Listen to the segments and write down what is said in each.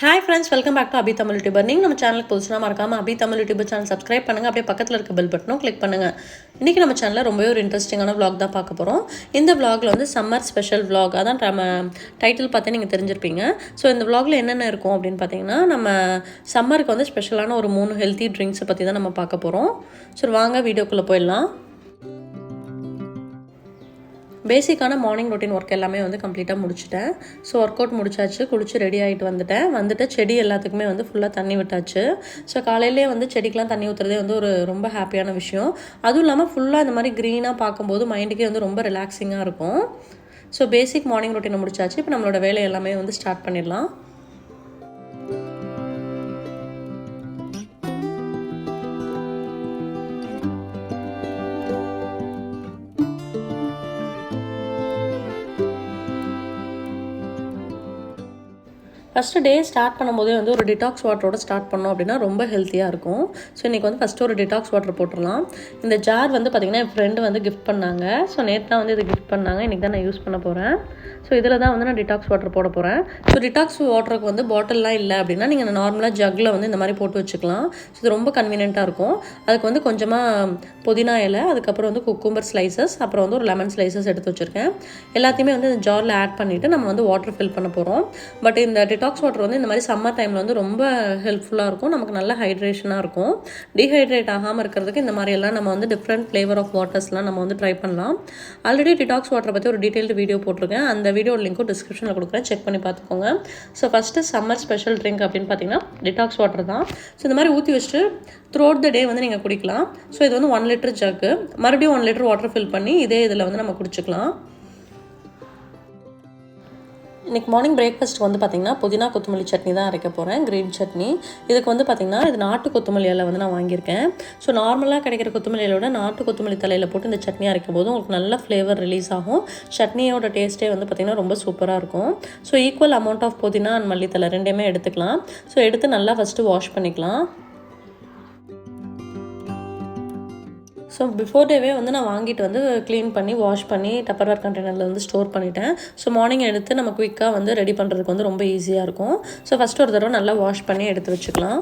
Hi friends, welcome back to abitamilyoutuber. நீங்க நம்ம சேனலுக்கு புதுசுனா மறக்காம abitamilyoutuber சேனல் சப்ஸ்கிரைப் பண்ணுங்க. அப்படியே பக்கத்துல இருக்க பெல் பட்டனும் கிளிக் பண்ணுங்க. இன்னைக்கு நம்ம சேனல்ல ரொம்பவே ஒரு இன்ட்ரஸ்டிங்கான vlog தான் பார்க்க போறோம். இந்த vlogல வந்து சம்மர் ஸ்பெஷல் vlog. அதான் நம்ம டைட்டில் பார்த்தே நீங்க தெரிஞ்சிருப்பீங்க. சோ இந்த vlogல என்னென்ன இருக்கும் அப்படினு பாத்தீங்கன்னா நம்ம சம்மருக்கு வந்து ஸ்பெஷலான ஒரு 3 ஹெல்தி ட்ரிங்க்ஸ் பத்தி தான் நம்ம பார்க்க போறோம். சோ வாங்க வீடியோக்குள்ள போயிடலாம். பேசிக்கான மார்னிங் ரொட்டீன் ஒர்க் எல்லாமே வந்து கம்ப்ளீட்டாக முடிச்சிட்டேன். ஸோ ஒர்க் அவுட் முடிச்சாச்சு, குளிச்சு ரெடி ஆகிட்டு வந்துட்டு செடி எல்லாத்துக்குமே வந்து ஃபுல்லாக தண்ணி விட்டாச்சு. ஸோ காலையிலே வந்து செடிக்கெலாம் தண்ணி ஊற்றுறதே வந்து ஒரு ரொம்ப ஹாப்பியான விஷயம். அதுவும் இல்லாமல் ஃபுல்லாக இந்த மாதிரி க்ரீனாக பார்க்கும்போது மைண்டுக்கே வந்து ரொம்ப ரிலாக்ஸிங்காக இருக்கும். ஸோ பேசிக் மார்னிங் ரொட்டீனை முடிச்சாச்சு. இப்போ நம்மளோட வேலை எல்லாமே வந்து ஸ்டார்ட் பண்ணிடலாம். ஃபஸ்ட்டு டே ஸ்டார்ட் பண்ணும்போதே வந்து ஒரு டிடாக்ஸ் வாட்டரோட ஸ்டார்ட் பண்ணோம் அப்படின்னா ரொம்ப ஹெல்த்தியாக இருக்கும். ஸோ இன்றைக்கி வந்து ஃபஸ்ட்டு ஒரு டிடாக்ஸ் வாட்டர் போட்டுடலாம். இந்த ஜார் வந்து பார்த்திங்கன்னா என் ஃப்ரெண்டு வந்து கிஃப்ட் பண்ணாங்க. ஸோ நேற்று தான் வந்து இது கிஃப்ட் பண்ணாங்க. இன்றைக்கி தான் நான் யூஸ் பண்ண போகிறேன். ஸோ இதில் தான் வந்து நான் டிடாக்ஸ் வாட்டர் போட போகிறேன். ஸோ டிடாக்ஸ் வாட்டருக்கு வந்து பாட்டில்லாம் இல்லை அப்படின்னா நீங்கள் நார்மலாக ஜக்கில் வந்து இந்த மாதிரி போட்டு வச்சுக்கலாம். ஸோ இது ரொம்ப கன்வீனியண்ட்டாக இருக்கும். அதுக்கு வந்து கொஞ்சமாக புதினா இலை, அதுக்கப்புறம் வந்து குக்கும்பர் ஸ்லைசஸ், அப்புறம் வந்து ஒரு லெமன் ஸ்லைசஸ் எடுத்து வச்சுருக்கேன். எல்லாத்தையுமே வந்து இந்த ஜாரில் ஆட் பண்ணிவிட்டு நம்ம வந்து வாட்டர் ஃபில் பண்ண போகிறோம். பட் இந்த டிடாக்ஸ் வாட்டர் வந்து இந்த மாதிரி சம்மர் டைமில் வந்து ரொம்ப ஹெல்ப்ஃபுல்லாக இருக்கும். நமக்கு நல்ல ஹைட்ரேஷனாக இருக்கும். டீஹைட்ரேட் ஆகாமல் இருக்கிறதுக்கு இந்த மாதிரியெல்லாம் நம்ம வந்து டிஃப்ரெண்ட் ஃப்ளேவர் ஆஃப் வாட்டர்ஸ்லாம் நம்ம வந்து ட்ரை பண்ணலாம். ஆல்ரெடி டிடாக்ஸ் வாட்டரை பற்றி ஒரு டீட்டெயில்டு வீடியோ போட்டிருக்கேன். அந்த வீடியோ லிங்க்கும் டிஸ்கிரிப்ஷனில் கொடுக்குறேன், செக் பண்ணி பார்த்துக்கோங்க. So first summer special drink அப்படின்னு பார்த்தீங்கன்னா டிடாக்ஸ் வாட்டர் தான். ஸோ இந்த மாதிரி ஊற்றி வச்சுட்டு த்ரூ அவுட் த டே வந்து நீங்கள் குடிக்கலாம். ஸோ இது வந்து 1 லிட்டர் ஜக்கு, மறுபடியும் 1 லிட்டர் வாட்டர் ஃபில் பண்ணி இதே இதில் வந்து நம்ம குடிச்சிக்கலாம். இன்றைக்கி மார்னிங் பிரேக்ஃபாஸ்ட் வந்து பார்த்திங்கன்னா புதினா கொத்தமல்லி சட்னி தான் அரைக்க போகிறேன், க்ரீன் சட்னி. இதுக்கு வந்து பார்த்திங்கன்னா இது நாட்டு கொத்தமல்லி இலை வந்து நான் வாங்கியிருக்கேன். ஸோ நார்மலாக கிடைக்கிற கொத்தமல்லி இலையோட நாட்டு கொத்தமல்லி தலையில் போட்டு இந்த சட்னி அரைக்கும் போது உங்களுக்கு நல்ல ஃப்ளேவர் ரிலீஸ் ஆகும். சட்னியோட டேஸ்ட்டே வந்து பார்த்திங்கன்னா ரொம்ப சூப்பராக இருக்கும். ஸோ ஈக்குவல் அமௌண்ட் ஆஃப் புதினா அண்ட் மல்லித்தலை ரெண்டையுமே எடுத்துக்கலாம். ஸோ எடுத்து நல்லா ஃபஸ்ட்டு வாஷ் பண்ணிக்கலாம். ஸோ பிஃபோர் டேவே வந்து நான் வாங்கிட்டு வந்து க்ளீன் பண்ணி வாஷ் பண்ணி டப்பர்வேர் கண்டெய்னரில் வந்து ஸ்டோர் பண்ணிட்டேன். ஸோ மார்னிங் எடுத்து நம்ம குயிக்காக வந்து ரெடி பண்ணுறதுக்கு வந்து ரொம்ப ஈஸியாக இருக்கும். ஸோ ஃபஸ்ட்டு ஒரு தடவை நல்லா வாஷ் பண்ணி எடுத்து வச்சுக்கலாம்.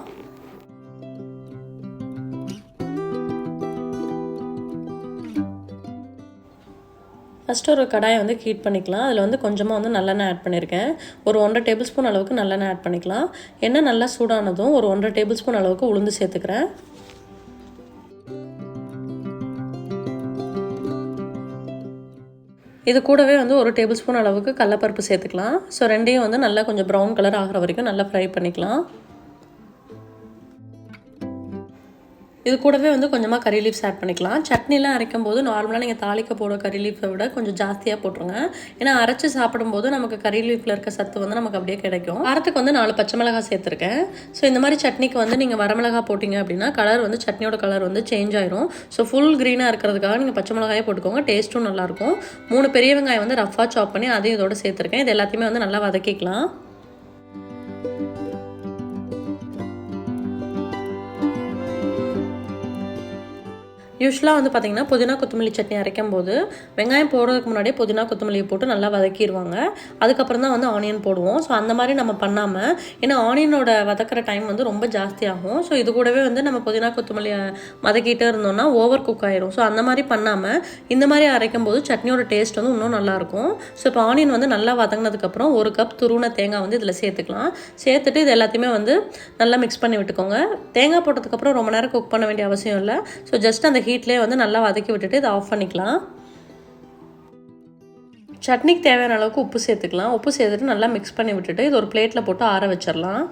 ஃபஸ்ட்டு ஒரு கடாயை வந்து ஹீட் பண்ணிக்கலாம். அதில் வந்து கொஞ்சமாக வந்து நல்லெண்ணெய் ஆட் பண்ணியிருக்கேன். ஒரு 1.5 டேபிள் ஸ்பூன் அளவுக்கு நல்லெண்ணெய் ஆட் பண்ணிக்கலாம். எண்ணெய் நல்லா சூடானதும் ஒரு 1.5 டேபிள் ஸ்பூன் அளவுக்கு உளுந்து சேர்த்துக்கிறேன். இது கூடவே வந்து ஒரு டேபிள் ஸ்பூன் அளவுக்கு கடலைப்பருப்பு சேர்த்துக்கலாம். ஸோ ரெண்டையும் வந்து நல்லா கொஞ்சம் ப்ரௌன் கலர் ஆகிற வரைக்கும் நல்லா ஃப்ரை பண்ணிக்கலாம். இது கூடவே வந்து கொஞ்சமாக கறி லீவ்ஸ் ஆட் பண்ணிக்கலாம். சட்னிலாம் அரைக்கும் போது நார்மலாக நீங்கள் தாளிக்க போட கறி லீஃபை விட கொஞ்சம் ஜாஸ்தியாக போட்டுருங்க. ஏன்னா அரைச்சி சாப்பிடும்போது நமக்கு கறி லீஃபில் இருக்க சத்து வந்து நமக்கு அப்படியே கிடைக்கும். அரைத்துக்கு வந்து 4 பச்சை மிளகாய் சேர்த்துருக்கேன். ஸோ இந்த மாதிரி சட்னிக்கு வந்து நீங்கள் வரமிளகாய் போட்டிங்க அப்படின்னா கலர் வந்து சட்னியோட கலர் வந்து சேஞ்ச் ஆயிரும். ஸோ ஃபுல் க்ரீனாக இருக்கிறதுக்காக நீங்கள் பச்சை மிளகாயே போட்டுக்கோங்க, டேஸ்ட்டும் நல்லாயிருக்கும். 3 பெரிய வெங்காயம் வந்து ரஃபாக சாப் பண்ணி அதையும் இதோட சேர்த்துருக்கேன். இது எல்லாத்தையுமே வந்து நல்லா வதக்கிக்கலாம். யூஸ்வலாக வந்து பார்த்திங்கன்னா புதினா கொத்தமல்லி சட்னி அரைக்கும் போது வெங்காயம் போடுறதுக்கு முன்னாடியே புதினா கொத்தமல்லியை போட்டு நல்லா வதக்கிடுவாங்க. அதுக்கப்புறம் தான் வந்து ஆனியன் போடுவோம். ஸோ அந்த மாதிரி நம்ம பண்ணாமல், ஏன்னா ஆனியனோட வதக்கிற டைம் வந்து ரொம்ப ஜாஸ்தியாகும். ஸோ இது கூடவே வந்து நம்ம புதினா கொத்தமல்லியை வதக்கிட்டே இருந்தோம்னா ஓவர் குக் ஆயிரும். ஸோ அந்த மாதிரி பண்ணாமல் இந்த மாதிரி அரைக்கும் போது சட்னியோட டேஸ்ட் வந்து இன்னும் நல்லாயிருக்கும். ஸோ இப்போ ஆனியன் வந்து நல்லா வதங்கினதுக்கப்புறம் 1 கப் துருவின தேங்காய் வந்து இதில் சேர்த்துக்கலாம். சேர்த்துட்டு இது எல்லாத்தையுமே வந்து நல்லா மிக்ஸ் பண்ணி விட்டுக்கோங்க. தேங்காய் போட்டதுக்கப்புறம் ரொம்ப நேரம் குக் பண்ண வேண்டிய அவசியம் இல்லை. ஸோ ஜஸ்ட் அந்த ஹீட்லேயே வந்து நல்லா வதக்கி விட்டுட்டு இதை ஆஃப் பண்ணிக்கலாம். சட்னிக்கு தேவையான அளவுக்கு உப்பு சேர்த்துக்கலாம். உப்பு சேர்த்துட்டு நல்லா மிக்ஸ் பண்ணி விட்டுட்டு இது ஒரு பிளேட்டில் போட்டு ஆற வச்சிடலாம்.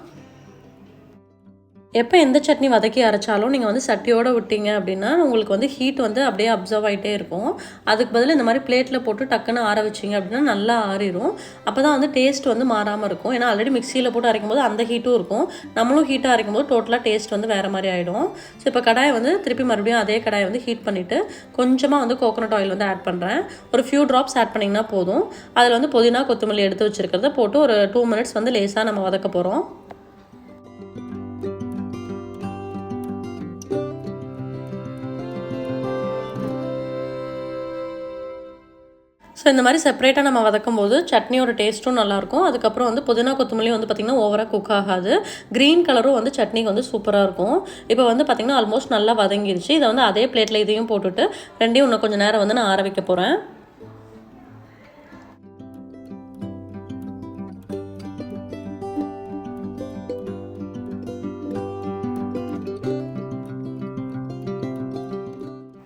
எப்போ எந்த சட்னி வதக்கி அரைச்சாலும் நீங்கள் வந்து சட்டியோடு விட்டீங்க அப்படின்னா உங்களுக்கு வந்து ஹீட் வந்து அப்படியே அப்சர்வ் ஆகிட்டே இருக்கும். அதுக்கு பதில் இந்த மாதிரி பிளேட்டில் போட்டு டக்குன்னு ஆற வச்சிங்க அப்படின்னா நல்லா ஆறிடும். அப்போ தான் வந்து டேஸ்ட் வந்து மாறாமல் இருக்கும். ஏன்னா ஆல்ரெடி மிக்சியில் போட்டு அரைக்கும் போது அந்த ஹீட்டும் இருக்கும், நம்மளும் ஹீட்டாக அரைக்கும் போது டோட்டலாக டேஸ்ட் வந்து வேறு மாதிரி ஆகிடும். ஸோ இப்போ கடாயை வந்து திருப்பி மறுபடியும் அதே கடாயை வந்து ஹீட் பண்ணிவிட்டு கொஞ்சமாக வந்து கோகோனட் ஆயில் வந்து ஆட் பண்ணுறேன். ஒரு ஃபியூ ட்ராப்ஸ் ஆட் பண்ணிங்கன்னா போதும். அதில் வந்து புதினா கொத்தமல்லி எடுத்து வச்சுருக்கிறத போட்டு ஒரு 2 மினிட்ஸ் வந்து லேசாக நம்ம வதக்க போகிறோம். ஸோ இந்த மாதிரி செப்பரேட்டாக நம்ம வதக்கும் போது சட்னியோட டேஸ்ட்டும் நல்லாயிருக்கும். அதுக்கப்புறம் வந்து புதினா கொத்தமல்லி வந்து பார்த்திங்கன்னா ஓவராக குக் ஆகாது. க்ரீன் கலரும் வந்து சட்னிக்கு வந்து சூப்பராக இருக்கும். இப்போ வந்து பார்த்திங்கன்னா ஆல்மோஸ்ட் நல்லா வதங்கிருச்சு. இதை வந்து அதே பிளேட்டில் இதையும் போட்டுட்டு ரெண்டையும் இன்னும் கொஞ்சம் நேரம் வந்து நான் ஆற வைக்க போகிறேன்.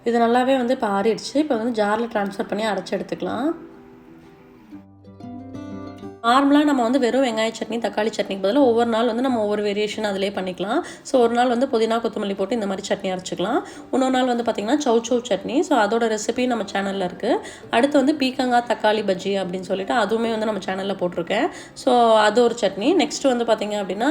இது நல்லாவே வந்து இப்போ ஆறிடுச்சு. இப்போ வந்து ஜாரில் ட்ரான்ஸ்ஃபர் பண்ணி அரைச்சி எடுத்துக்கலாம். நார்மலாக நம்ம வந்து வெறும் வெங்காய சட்னி தக்காளி சட்னிக்கு பதிலாக ஒவ்வொரு நாள் வந்து நம்ம ஒவ்வொரு வேரியேஷன் அதிலே பண்ணிக்கலாம். ஸோ ஒரு நாள் வந்து புதினா கொத்தமல்லி போட்டு இந்த மாதிரி சட்னி அரைச்சிக்கலாம். இன்னொரு நாள் வந்து பார்த்திங்கன்னா சௌ சட்னி. ஸோ அதோட ரெசிபி நம்ம சேனலில் இருக்குது. அடுத்து வந்து பீக்கங்காய் தக்காளி பஜ்ஜி அப்படின்னு சொல்லிட்டு அதுவுமே வந்து நம்ம சேனலில் போட்டிருக்கேன். ஸோ அது ஒரு சட்னி. நெக்ஸ்ட்டு வந்து பார்த்திங்க அப்படின்னா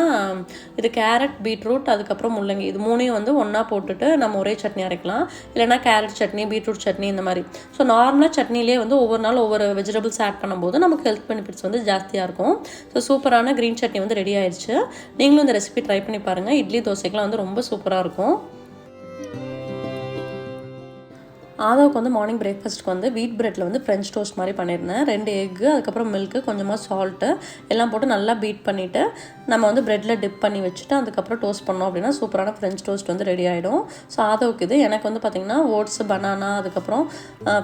இது கேரட் பீட்ரூட் அதுக்கப்புறம் முள்ளங்கி இது மூணையும் வந்து ஒன்றா போட்டுட்டு நம்ம ஒரே சட்னி அரைக்கலாம். இல்லைனா கேரட் சட்னி பீட்ரூட் சட்னி இந்த மாதிரி. ஸோ நார்மலாக சட்னிலே வந்து ஒவ்வொரு நாள் ஒவ்வொரு வெஜிடபிள்ஸ் ஆட் பண்ணும்போது நமக்கு ஹெல்த் பெனிஃபிட்ஸ் வந்து ஜாஸ்தியாக இருக்கும். ஸோ சூப்பரான க்ரீன் சட்னி வந்து ரெடி ஆயிடுச்சு. நீங்களும் இந்த ரெசிபி ட்ரை பண்ணி பாருங்கள். இட்லி தோசைக்கெலாம் வந்து ரொம்ப சூப்பராக இருக்கும். ஆதவுக்கு வந்து மார்னிங் பிரேக்ஃபாஸ்ட்டுக்கு வந்து வீட் பிரெட்டில் வந்து ஃப்ரெஞ்ச் டோஸ்ட் மாதிரி பண்ணியிருந்தேன். 2 எக்கு அதுக்கப்புறம் மில்க்கு கொஞ்சமாக சால்ட்டு எல்லாம் போட்டு நல்லா பீட் பண்ணிவிட்டு நம்ம வந்து ப்ரெட்டில் டிப் பண்ணி வச்சுட்டு அதுக்கப்புறம் டோஸ்ட் பண்ணோம் அப்படின்னா சூப்பரான ஃப்ரெஞ்ச் டோஸ்ட் வந்து ரெடி ஆகிடும். ஸோ ஆதவுக்கு இது எனக்கு வந்து பார்த்திங்கன்னா ஓட்ஸ் பனானா அதுக்கப்புறம்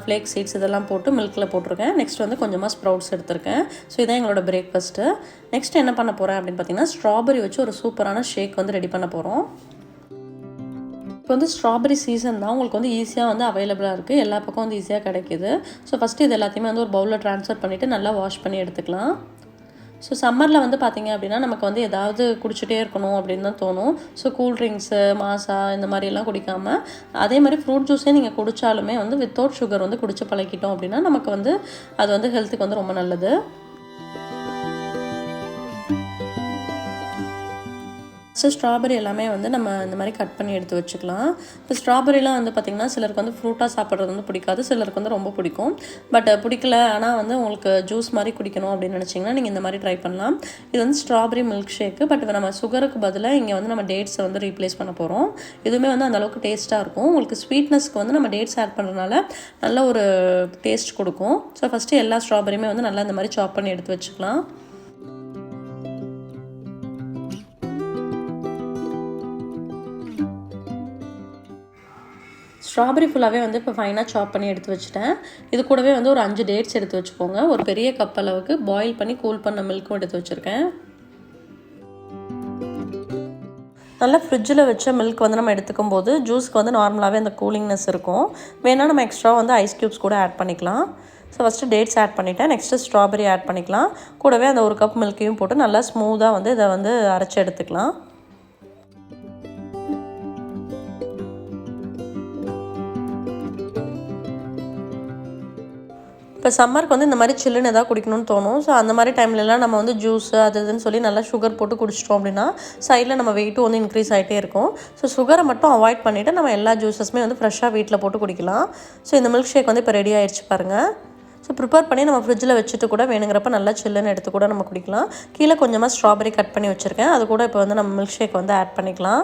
ஃப்ளேக் சீட்ஸ் இதெல்லாம் போட்டு மில்கில் போட்டிருக்கேன். நெக்ஸ்ட் வந்து கொஞ்சமாக ஸ்ப்ரவுட்ஸ் எடுத்திருக்கேன். ஸோ இதான் எங்களோட பிரேக்ஃபாஸ்ட்டு. நெக்ஸ்ட் என்ன பண்ண போகிறேன் அப்படின்னு பார்த்திங்கன்னா ஸ்ட்ராபெரி வச்சு ஒரு சூப்பரான ஷேக் வந்து ரெடி பண்ண போகிறோம். இப்போ வந்து ஸ்ட்ராபெரி சீசன் தான். உங்களுக்கு வந்து ஈஸியாக வந்து அவைலபிளாக இருக்குது. எல்லா பக்கம் வந்து ஈஸியாக கிடைக்கிது. ஸோ ஃபஸ்ட்டு இது எல்லாத்தையுமே வந்து ஒரு பவுலில் ட்ரான்ஸ்ஃபர் பண்ணிவிட்டு நல்லா வாஷ் பண்ணி எடுத்துக்கலாம். ஸோ சம்மரில் வந்து பார்த்திங்க அப்படின்னா நமக்கு வந்து ஏதாவது குடிச்சிட்டே இருக்கணும் அப்படின்னு தான் தோணும். ஸோ கூல்ட்ரிங்க்ஸு மாசா இந்த மாதிரிலாம் குடிக்காமல் அதே மாதிரி ஃப்ரூட் ஜூஸே நீங்கள் குடித்தாலுமே வந்து வித்தவுட் சுகர் வந்து குடிச்சு பழகிட்டோம் அப்படின்னா நமக்கு வந்து அது வந்து ஹெல்த்துக்கு வந்து ரொம்ப நல்லது. ஸோ ஸ்ட்ராபெரி எல்லாமே வந்து நம்ம இந்த மாதிரி கட் பண்ணி எடுத்து வச்சுக்கலாம். இப்போ ஸ்ட்ராபெரிலாம் வந்து பார்த்திங்கன்னா சிலருக்கு வந்து ஃப்ரூட்டாக சாப்பிட்றது வந்து பிடிக்காது, சிலருக்கு வந்து ரொம்ப பிடிக்கும். பட் பிடிக்கல ஆனால் வந்து உங்களுக்கு ஜூஸ் மாதிரி குடிக்கணும் அப்படின்னு நினச்சிங்கன்னா நீங்கள் இந்த மாதிரி ட்ரை பண்ணலாம். இது வந்து ஸ்ட்ராபெரி மில்க் ஷேக்கு. பட் நம்ம சுகருக்கு பதிலாக இங்கே வந்து நம்ம டேட்ஸை வந்து ரீப்ளேஸ் பண்ண போகிறோம். இதுவுமே வந்து அந்தளவுக்கு டேஸ்ட்டாக இருக்கும். உங்களுக்கு ஸ்வீட்னஸ்க்கு வந்து நம்ம டேட்ஸ் ஆட் பண்ணுறதுனால நல்ல ஒரு டேஸ்ட் கொடுக்கும். ஸோ ஃபஸ்ட்டு எல்லா ஸ்ட்ராபெரியுமே வந்து நல்லா இந்த மாதிரி சாப் பண்ணி எடுத்து வச்சுக்கலாம். ஸ்ட்ராபெரி ஃபுல்லாகவே வந்து இப்போ ஃபைனாக சாப் பண்ணி எடுத்து வச்சுட்டேன். இது கூடவே வந்து ஒரு 5 டேட்ஸ் எடுத்து வச்சுக்கோங்க. ஒரு பெரிய கப் அளவுக்கு பாயில் பண்ணி கூல் பண்ண மில்க்கும் எடுத்து வச்சுருக்கேன். நல்லா ஃப்ரிட்ஜில் வச்ச மில்க் வந்து நம்ம எடுத்துக்கும் போது ஜூஸ்க்கு வந்து நார்மலாகவே அந்த கூலிங்னஸ் இருக்கும். வேணால் நம்ம எக்ஸ்ட்ரா வந்து ஐஸ் க்யூப்ஸ் கூட ஆட் பண்ணிக்கலாம். ஸோ ஃபஸ்ட்டு டேட்ஸ் ஆட் பண்ணிவிட்டேன். நெக்ஸ்ட்டு ஸ்ட்ராபெரி ஆட் பண்ணிக்கலாம். கூடவே அந்த ஒரு கப் மில்க்கையும் போட்டு நல்லா ஸ்மூத்தாக வந்து இதை வந்து அரைச்சி எடுத்துக்கலாம். இப்போ சம்மருக்கு வந்து இந்த மாதிரி சில்லுன்னு எதாவது குடிக்கணும்னு தோணும். ஸோ அந்த மாதிரி டைம்லலாம் நம்ம வந்து ஜூஸு அது இதுன்னு சொல்லி நல்லா சுகர் போட்டு குடிச்சிட்டோம் அப்படின்னா சைடில் நம்ம வெயிட்டும் வந்து இன்க்ரீஸ் ஆகிட்டே இருக்கும். ஸோ சுகரை மட்டும் அவாய்ட் பண்ணிவிட்டு நம்ம எல்லா ஜூஸஸுமே வந்து ஃப்ரெஷ்ஷாக வீட்டில் போட்டு குடிக்கலாம். ஸோ இந்த மில்க் ஷேக் வந்து இப்போ ரெடி ஆகிடுச்சு பாருங்கள். ஸோ ப்ரிப்பேர் பண்ணி நம்ம ஃப்ரிட்ஜில் வச்சுட்டு கூட வேணுங்கிறப்ப நல்லா சில்லுன்னு எடுத்து கூட நம்ம குடிக்கலாம். கீழே கொஞ்சமாக ஸ்ட்ராபெரி கட் பண்ணி வச்சுருக்கேன். அது கூட இப்போ வந்து நம்ம மில்க் ஷேக் வந்து ஆட் பண்ணிக்கலாம்.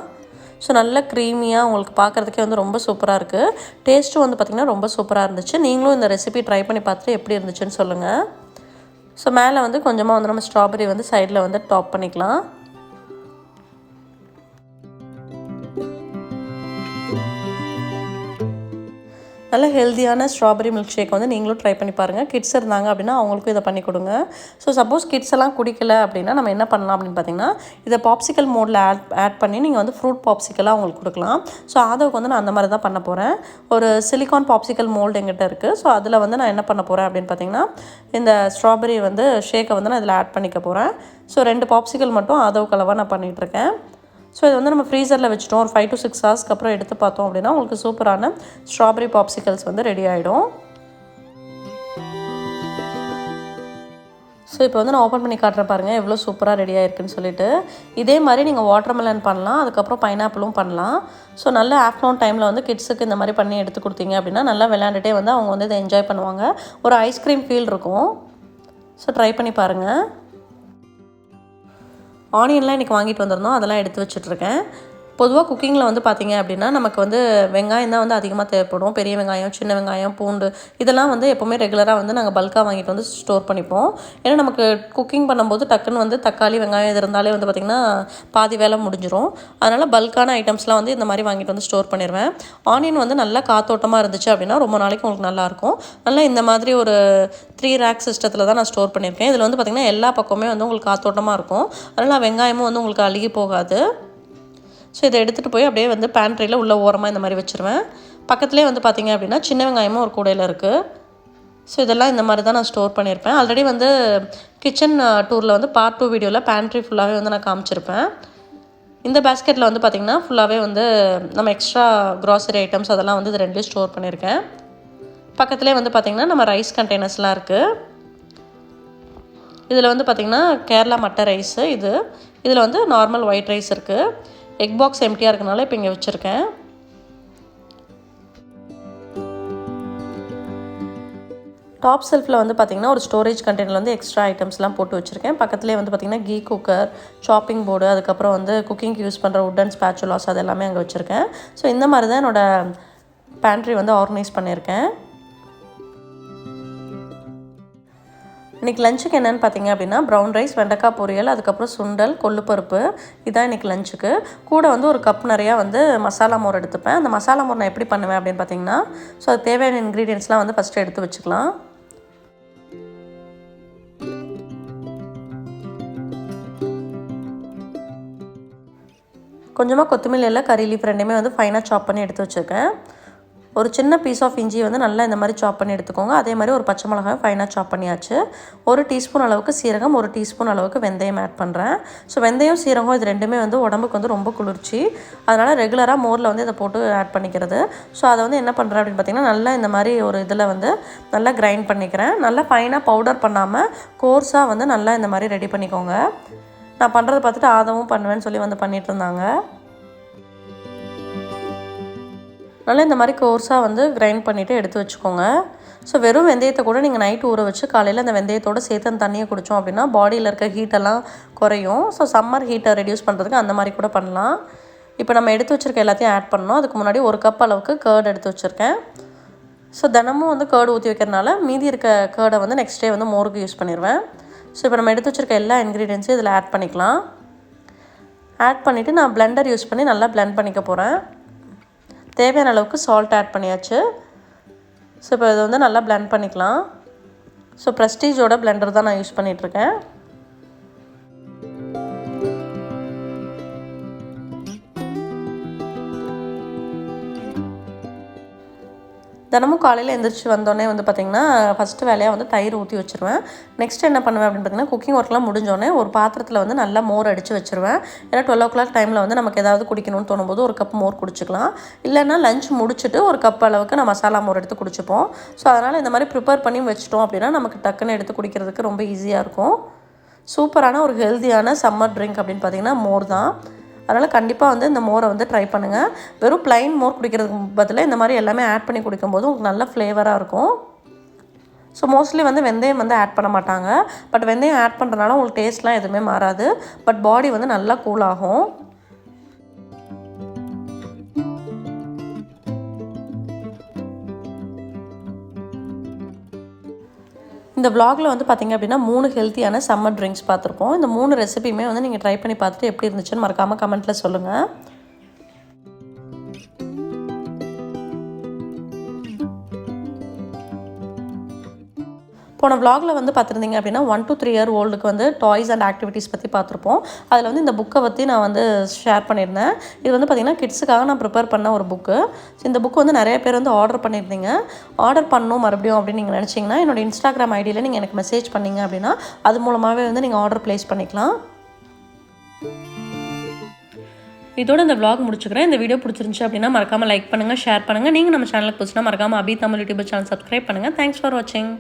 ஸோ நல்ல க்ரீமியாக உங்களுக்கு பார்க்குறதுக்கே வந்து ரொம்ப சூப்பராக இருக்குது. டேஸ்ட்டும் வந்து பார்த்திங்கன்னா ரொம்ப சூப்பராக இருந்துச்சு. நீங்களும் இந்த ரெசிபி ட்ரை பண்ணி பார்த்துட்டு எப்படி இருந்துச்சுன்னு சொல்லுங்கள். ஸோ மேலே வந்து கொஞ்சமாக வந்து நம்ம ஸ்ட்ராபெரி வந்து சைடில் வந்து டாப் பண்ணிக்கலாம். நல்ல ஹெல்த்தியான ஸ்ட்ராபெரி மில்க் ஷேக் வந்து நீங்களும் ட்ரை பண்ணி பாருங்கள். கிட்ஸ் இருந்தாங்க அப்படின்னா அவங்களுக்கும் இதை பண்ணி கொடுங்க. ஸோ சப்போஸ் கிட்ஸ் எல்லாம் குடிக்கல அப்படின்னா நம்ம என்ன பண்ணலாம் அப்படின்னு பார்த்தீங்கன்னா இதை பாப்சிக்கல் மோடில் ஆட் பண்ணி நீங்கள் வந்து ஃப்ரூட் பாப்சிக்கலாக அவங்களுக்கு கொடுக்கலாம். ஸோ அதுக்கு வந்து நான் அந்த மாதிரி தான் பண்ண போகிறேன். ஒரு சிலிக்கான் பாப்சிக்கல் மோல்டு எங்கிட்ட இருக்குது. ஸோ அதில் வந்து நான் என்ன பண்ண போகிறேன் அப்படின்னு பார்த்தீங்கன்னா இந்த ஸ்ட்ராபெரி வந்து ஷேக்கை வந்து நான் இதில் ஆட் பண்ணிக்க போகிறேன். ஸோ 2 பாப்சிக்கல் மட்டும் அதவுக்கு அளவாக நான் பண்ணிகிட்ருக்கேன். ஸோ இது வந்து நம்ம ஃப்ரீசரில் வச்சுட்டோம். ஒரு 5 to 6 ஹவர்ஸ்க்கு அப்புறம் எடுத்து பார்த்தோம் அப்படின்னா உங்களுக்கு சூப்பரான ஸ்ட்ராபெரி பாப்சிக்கல்ஸ் வந்து ரெடி ஆகிடும். ஸோ இப்போ வந்து நான் ஓப்பன் பண்ணி காட்டுறேன் பாருங்கள் எவ்வளோ சூப்பராக ரெடி ஆகிருக்குன்னு சொல்லிட்டு. இதே மாதிரி நீங்கள் வாட்டர்மெலன் பண்ணலாம், அதுக்கப்புறம் பைனாப்பிளும் பண்ணலாம். ஸோ நல்ல ஆஃப்டர்நூன் டைமில் வந்து கிட்ஸுக்கு இந்த மாதிரி பண்ணி எடுத்து கொடுத்தீங்க அப்படின்னா நல்லா விளையாண்டுட்டே வந்து அவங்க வந்து இதை என்ஜாய் பண்ணுவாங்க. ஒரு ஐஸ்கிரீம் ஃபீல் இருக்கும். ஸோ ட்ரை பண்ணி பாருங்கள். ஆனியன்லாம் இன்றைக்கி வாங்கிட்டு வந்திருந்தோம், அதெல்லாம் எடுத்து வச்சுட்ருக்கேன். பொதுவாக குக்கிங்கில் வந்து பார்த்திங்க அப்படின்னா நமக்கு வந்து வெங்காயம் தான் வந்து அதிகமாக தேவைப்படும். பெரிய வெங்காயம், சின்ன வெங்காயம், பூண்டு இதெல்லாம் வந்து எப்போவுமே ரெகுலராக வந்து நாங்கள் பல்காக வாங்கிட்டு வந்து ஸ்டோர் பண்ணிப்போம். ஏன்னா நமக்கு குக்கிங் பண்ணும்போது டக்குன்னு வந்து தக்காளி, வெங்காயம் இது இருந்தாலே வந்து பார்த்திங்கன்னா பாதி வேலை முடிஞ்சிடும். அதனால் பல்கான ஐட்டம்ஸ்லாம் வந்து இந்த மாதிரி வாங்கிட்டு வந்து ஸ்டோர் பண்ணிடுவேன். ஆனியன் வந்து நல்லா காத்தோட்டமாக இருந்துச்சு அப்படின்னா ரொம்ப நாளைக்கு உங்களுக்கு நல்லாயிருக்கும். நல்லா இந்த மாதிரி ஒரு 3 ரேக் சிஸ்டத்தில் தான் நான் ஸ்டோர் பண்ணியிருக்கேன். இதில் வந்து பார்த்திங்கன்னா எல்லா பக்கமே வந்து உங்களுக்கு காத்தோட்டமாக இருக்கும். அதனால் வெங்காயமும் வந்து உங்களுக்கு அழுகி போகாது. ஸோ இதை எடுத்துகிட்டு போய் அப்படியே வந்து பேண்ட்ரியில் உள்ள ஓரமாக இந்த மாதிரி வச்சுருவேன். பக்கத்துலேயே வந்து பார்த்திங்க அப்படின்னா சின்ன வெங்காயமும் ஒரு கூடையில் இருக்குது. ஸோ இதெல்லாம் இந்த மாதிரி தான் நான் ஸ்டோர் பண்ணியிருப்பேன். ஆல்ரெடி வந்து கிச்சன் டூரில் வந்து பார்ட் 2 வீடியோவில் பேண்ட்ரி ஃபுல்லாகவே வந்து நான் காமிச்சிருப்பேன். இந்த பேஸ்கெட்டில் வந்து பார்த்திங்கன்னா ஃபுல்லாகவே வந்து நம்ம எக்ஸ்ட்ரா க்ராசரி ஐட்டம்ஸ் அதெல்லாம் வந்து இது 2லேயும் ஸ்டோர் பண்ணியிருக்கேன். பக்கத்துலேயே வந்து பார்த்திங்கன்னா நம்ம ரைஸ் கண்டெய்னர்ஸ்லாம் இருக்குது. இதில் வந்து பார்த்திங்கன்னா கேரளா மட்டை ரைஸு இதில் வந்து நார்மல் ஒயிட் ரைஸ் இருக்குது. எக் பாக்ஸ் எம்டியாக இருக்கனால இப்போ இங்கே வச்சுருக்கேன். டாப் செல்ஃபில் வந்து பார்த்திங்கன்னா ஒரு ஸ்டோரேஜ் கண்டெய்னரில் வந்து எக்ஸ்ட்ரா ஐட்டம்ஸ்லாம் போட்டு வச்சுருக்கேன். பக்கத்துலேயே வந்து பார்த்திங்கன்னா கீ குக்கர், சாப்பிங் போர்டு, அதுக்கப்புறம் வந்து குக்கிங்க்கு யூஸ் பண்ணுற உட்டன் ஸ்பேச்சுலாஸ் அது எல்லாமே அங்கே வச்சுருக்கேன். ஸோ இந்த மாதிரி தான் என்னோடய பேண்ட்ரி வந்து ஆர்கனைஸ் பண்ணியிருக்கேன். இன்றைக்கி லஞ்சுக்கு என்னென்னு பார்த்திங்க அப்படின்னா ப்ரௌன் ரைஸ், வெண்டைக்காய் பொரியல், அதுக்கப்புறம் சுண்டல், கொள்ளுப்பருப்பு இதான் இன்றைக்கி லஞ்சுக்கு. கூட வந்து ஒரு கப் நிறையா வந்து மசாலா மோர் எடுத்துப்பேன். அந்த மசாலா மோர் நான் எப்படி பண்ணுவேன் அப்படின்னு பார்த்திங்கன்னா அது தேவையான இன்க்ரீடியன்ட்ஸ்லாம் வந்து ஃபஸ்ட்டு எடுத்து வச்சுக்கலாம். கொஞ்சமாக கொத்தமல்லி எல்லாம் கறி லீஃப் ரெண்டுமே வந்து ஃபைனாக சாப் பண்ணி எடுத்து வச்சுருக்கேன். ஒரு சின்ன பீஸ் ஆஃப் இஞ்சி வந்து நல்லா இந்த மாதிரி சாப் பண்ணி எடுத்துக்கோங்க. அதே மாதிரி ஒரு பச்சை மிளகாய் ஃபைனாக சாப் பண்ணியாச்சு. 1 டீஸ்பூன் அளவுக்கு சீரகம், 1 டீஸ்பூன் அளவுக்கு வெந்தயம் ஆட் பண்ணுறேன். ஸோ வெந்தயம், சீரகம் இது ரெண்டுமே வந்து உடம்புக்கு வந்து ரொம்ப குளிர்ச்சி. அதனால் ரெகுலராக மோரில் வந்து இதை போட்டு ஆட் பண்ணிக்கிறது. ஸோ அதை வந்து என்ன பண்ணுறேன் அப்படின்னு பார்த்திங்கன்னா நல்லா இந்த மாதிரி ஒரு இதில் வந்து நல்லா கிரைண்ட் பண்ணிக்கிறேன். நல்லா ஃபைனாக பவுடர் பண்ணாமல் கோர்ஸாக வந்து நல்லா இந்த மாதிரி ரெடி பண்ணிக்கோங்க. நான் பண்ணுறதை பார்த்துட்டு ஆதவும் பண்ணுவேன்னு சொல்லி வந்து பண்ணிகிட்டு இருந்தாங்க. நல்லா இந்த மாதிரி கோர்ஸாக வந்து கிரைண்ட் பண்ணிவிட்டு எடுத்து வச்சுக்கோங்க. ஸோ வெறும் வெந்தயத்தை கூட நீங்கள் நைட்டு ஊற வச்சு காலையில் அந்த வெந்தயத்தோடு சேர்த்து அந்த தண்ணியை குடித்தோம் அப்படின்னா பாடியில் இருக்க ஹீட்டெல்லாம் குறையும். ஸோ சம்மர் ஹீட்டை ரெடியூஸ் பண்ணுறதுக்கு அந்த மாதிரி கூட பண்ணலாம். இப்போ நம்ம எடுத்து வச்சுருக்க எல்லாத்தையும் ஆட் பண்ணணும். அதுக்கு முன்னாடி 1 கப் அளவுக்கு கர்ட் எடுத்து வச்சுருக்கேன். ஸோ தினமும் வந்து கர்டு ஊற்றி வைக்கிறனால மீதி இருக்க கர்டை வந்து நெக்ஸ்ட் டே வந்து மோருக்கு யூஸ் பண்ணிடுவேன். ஸோ இப்போ நம்ம எடுத்து வச்சுருக்க எல்லா இன்க்ரீடியன்ஸையும் இதில் ஆட் பண்ணிக்கலாம். ஆட் பண்ணிவிட்டு நான் பிளெண்டர் யூஸ் பண்ணி நல்லா பிளெண்ட் பண்ணிக்க போகிறேன். தேவையான அளவுக்கு சால்ட் ஆட் பண்ணியாச்சு. ஸோ இப்போ இதை வந்து நல்லா பிளெண்ட் பண்ணிக்கலாம். ஸோ ப்ரெஸ்டீஜோட பிளெண்டர் தான் நான் யூஸ் பண்ணிகிட்ருக்கேன். தினமும் காலையில் எழுந்திரிச்சு வந்தோடனே வந்து பார்த்திங்கன்னா ஃபஸ்ட்டு வேலையாக வந்து தயிர் ஊற்றி வச்சுருவேன். நெக்ஸ்ட் என்ன பண்ணுவேன் அப்படின்னு பார்த்திங்கன்னா குக்கிங் ஒர்க்லாம் முடிஞ்சோடனே ஒரு பாத்திரத்தில் வந்து நல்லா மோர் அடித்து வச்சுருவேன். ஏன்னா 12 o'clock டைமில் வந்து நமக்கு ஏதாவது குடிக்கணும்னு தோணும்போது 1 கப் மோர் குடிச்சிக்கலாம். இல்லைன்னா லஞ்ச் முடிச்சுட்டு 1 கப் அளவுக்கு நான் மசாலா மோர் எடுத்து குடிச்சுப்போம். ஸோ அதனால் இந்த மாதிரி ப்ரிப்பேர் பண்ணி வச்சிட்டோம் அப்படின்னா நமக்கு டக்குன்னு எடுத்து குடிக்கிறதுக்கு ரொம்ப ஈஸியாக இருக்கும். சூப்பரான ஒரு ஹெல்த்தியான சம்மர் ட்ரிங்க் அப்படின்னு பார்த்திங்கன்னா மோர் தான். அதனால் கண்டிப்பாக வந்து இந்த மோரை வந்து ட்ரை பண்ணுங்கள். வெறும் ப்ளைன் மோர் குடிக்கிறதுக்கு பதிலாக இந்த மாதிரி எல்லாமே ஆட் பண்ணி குடிக்கும்போது உங்களுக்கு நல்ல ஃப்ளேவராக இருக்கும். ஸோ மோஸ்ட்லி வந்து வெந்தயம் வந்து ஆட் பண்ண மாட்டாங்க. பட் வெந்தயம் ஆட் பண்ணுறதுனால உங்களுக்கு டேஸ்ட்லாம் எதுவுமே மாறாது. பட் பாடி வந்து நல்லா கூல் ஆகும். இந்த vlogல வந்து பார்த்திங்க அப்படின்னா 3 ஹெல்த்தியான சம்மர் ட்ரிங்க்ஸ் பார்த்துருப்போம். இந்த 3 ரெசிபியுமே வந்து நீங்கள் ட்ரை பண்ணி பார்த்துட்டு எப்படி இருந்துச்சுன்னு மறக்காமல் கமெண்ட்டில் சொல்லுங்கள். போன vlogல வந்து பார்த்துருந்தீங்க அப்படின்னா 1 to 3 year ஓல்டுக்கு வந்து டாய்ஸ் அண்ட் ஆக்டிவிட்டீஸ் பற்றி பார்த்துருப்போம். அதில் வந்து இந்த புக்கை பற்றி நான் வந்து ஷேர் பண்ணியிருந்தேன். இது வந்து பார்த்திங்கன்னா கிட்ஸுக்காக நான் ப்ரிப்பேர் பண்ண ஒரு புக்கு. இந்த புக்கு வந்து நிறைய பேர் வந்து ஆர்டர் பண்ணியிருந்தீங்க. ஆர்டர் பண்ணணும் மறுபடியும் அப்படின்னு நீங்கள் நினச்சிங்கன்னா என்னோட இன்ஸ்டாகிராம் ஐடியில் நீங்கள் எனக்கு மெசேஜ் பண்ணிங்க அப்படின்னா அது மூலமாகவே வந்து நீங்கள் ஆர்டர் ப்ளேஸ் பண்ணிக்கலாம். இதோட இந்த vlog முடிச்சுக்கிறேன். இந்த வீடியோ பிடிச்சிருந்துச்சு அப்படின்னா மறக்காமல் லைக் பண்ணுங்கள், ஷேர் பண்ணுங்கள். நீங்கள் நம்ம சேனலுக்கு புதுசுனா மறக்காமல் அபி தமிழ் யூடியூபர் சேனல் சப்ஸ்கிரைப் பண்ணுங்கள். தேங்க்ஸ் ஃபார் வாட்சிங்.